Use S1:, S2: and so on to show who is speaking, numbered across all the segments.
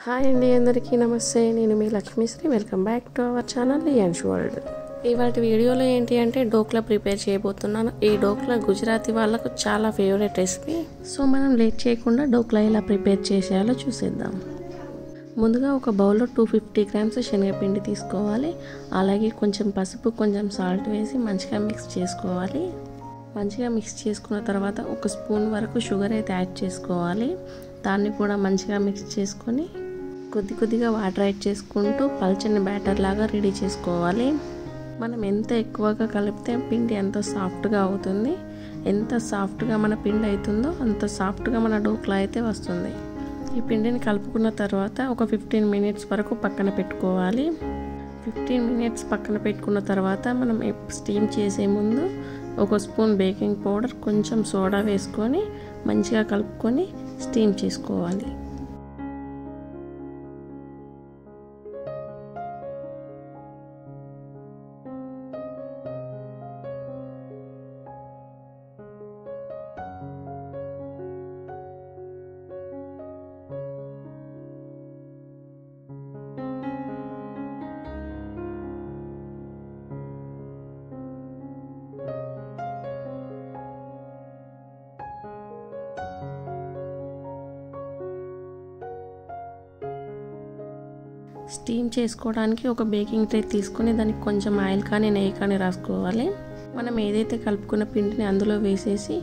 S1: Hi అండి, అందరికీ నమస్తే. నేను మీ Lakshmishri. Welcome back to our channel Lions world. ఇవాళ వీడియోలో ఏంటి అంటే డోక్లా ప్రిపేర్ చేయబోతున్నాను. ఈ డోక్లా గుజరాతీ వాళ్ళకు చాలా ఫేవరెట్ రెసిపీ. సో మనం లేట్ చేయకుండా డోక్లా ఎలా ప్రిపేర్ చేసేయాలో చూసేద్దాం. ముందుగా ఒక బౌల్లో 250 గ్రామ్స్ శనగపిండి తీసుకోవాలి. అలాగే కొంచెం పసుపు, కొంచెం సాల్ట్ వేసి మంచిగా మిక్స్ చేసుకోవాలి. మంచిగా మిక్స్ చేసుకున్న తర్వాత ఒక స్పూన్ వరకు షుగర్ అయితే యాడ్ చేసుకోవాలి. దాన్ని కూడా మంచిగా మిక్స్ చేసుకొని కొద్దిగా వాటర్ యాడ్ చేసుకుంటూ పల్చని బ్యాటర్ లాగా రెడీ చేసుకోవాలి. మనం ఎంత ఎక్కువగా కలిపితే పిండి ఎంత సాఫ్ట్గా అవుతుంది. ఎంత సాఫ్ట్గా మన పిండి అవుతుందో అంత సాఫ్ట్గా మన డోక్లా అయితే వస్తుంది. ఈ పిండిని కలుపుకున్న తర్వాత ఒక 15 మినిట్స్ వరకు పక్కన పెట్టుకోవాలి. 15 మినిట్స్ పక్కన పెట్టుకున్న తర్వాత మనం స్టీమ్ చేసే ముందు ఒక స్పూన్ బేకింగ్ పౌడర్, కొంచెం సోడా వేసుకొని మంచిగా కలుపుకొని స్టీమ్ చేసుకోవాలి. స్టీమ్ చేసుకోవడానికి ఒక బేకింగ్ ట్రే తీసుకొని దానికి కొంచెం ఆయిల్ కానీ నెయ్యి కానీ రాసుకోవాలి. మనం ఏదైతే కలుపుకున్న పిండిని అందులో వేసేసి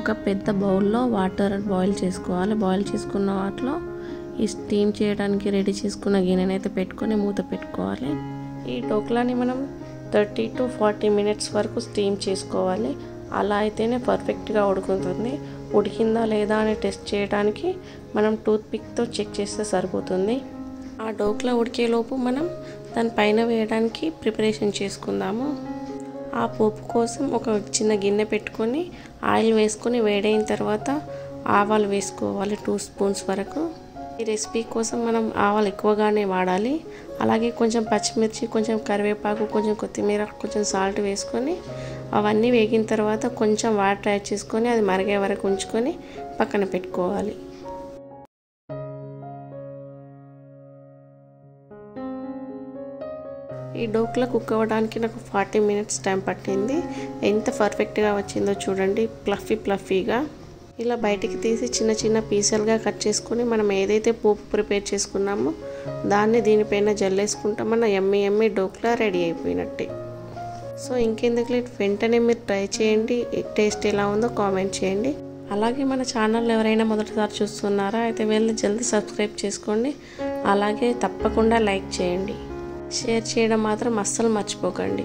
S1: ఒక పెద్ద బౌల్లో వాటర్ బాయిల్ చేసుకోవాలి. బాయిల్ చేసుకున్న వాటిలో ఈ స్టీమ్ చేయడానికి రెడీ చేసుకున్న గిన్నెని అయితే పెట్టుకొని మూత పెట్టుకోవాలి. ఈ డోక్లాని మనం 30 to 40 మినిట్స్ వరకు స్టీమ్ చేసుకోవాలి. అలా అయితేనే పర్ఫెక్ట్గా ఉడుకుతుంది. ఉడికిందా లేదా అని టెస్ట్ చేయడానికి మనం టూత్పిక్తో చెక్ చేస్తే సరిపోతుంది. ఆ డోక్లా ఉడికేలోపు మనం దానిపైన వేయడానికి ప్రిపరేషన్ చేసుకుందాము. ఆ పోపు కోసం ఒక చిన్న గిన్నె పెట్టుకొని ఆయిల్ వేసుకొని వేడైన తర్వాత ఆవాలు వేసుకోవాలి 2 స్పూన్స్ వరకు. ఈ రెసిపీ కోసం మనం ఆవాలు ఎక్కువగానే వాడాలి. అలాగే కొంచెం పచ్చిమిర్చి, కొంచెం కరివేపాకు, కొంచెం కొత్తిమీర, కొంచెం సాల్ట్ వేసుకొని అవన్నీ వేగిన తర్వాత కొంచెం వాటర్ యాడ్ చేసుకొని అది మరిగే వరకు ఉంచుకొని పక్కన పెట్టుకోవాలి. ఈ డోక్లా కుక్ అవ్వడానికి నాకు 40 మినిట్స్ టైం పట్టింది. ఎంత పర్ఫెక్ట్గా వచ్చిందో చూడండి, ప్లఫీగా. ఇలా బయటికి తీసి చిన్న చిన్న పీసులుగా కట్ చేసుకొని మనం ఏదైతే పోపు ప్రిపేర్ చేసుకున్నామో దాన్ని దీనిపైన జల్లేసుకుంటాం. మన యమ్మీ డోక్లా రెడీ అయిపోయినట్టే. సో ఇంకెందుకు లేట్, వెంటనే మీరు ట్రై చేయండి. టేస్ట్ ఎలా ఉందో కామెంట్ చేయండి. అలాగే మన ఛానల్ ఎవరైనా మొదటిసారి చూస్తున్నారా అయితే వెళ్ళి జల్దీ సబ్స్క్రైబ్ చేసుకోండి. అలాగే తప్పకుండా లైక్ చేయండి, షేర్ చేయడం మాత్రం అస్సలు మర్చిపోకండి.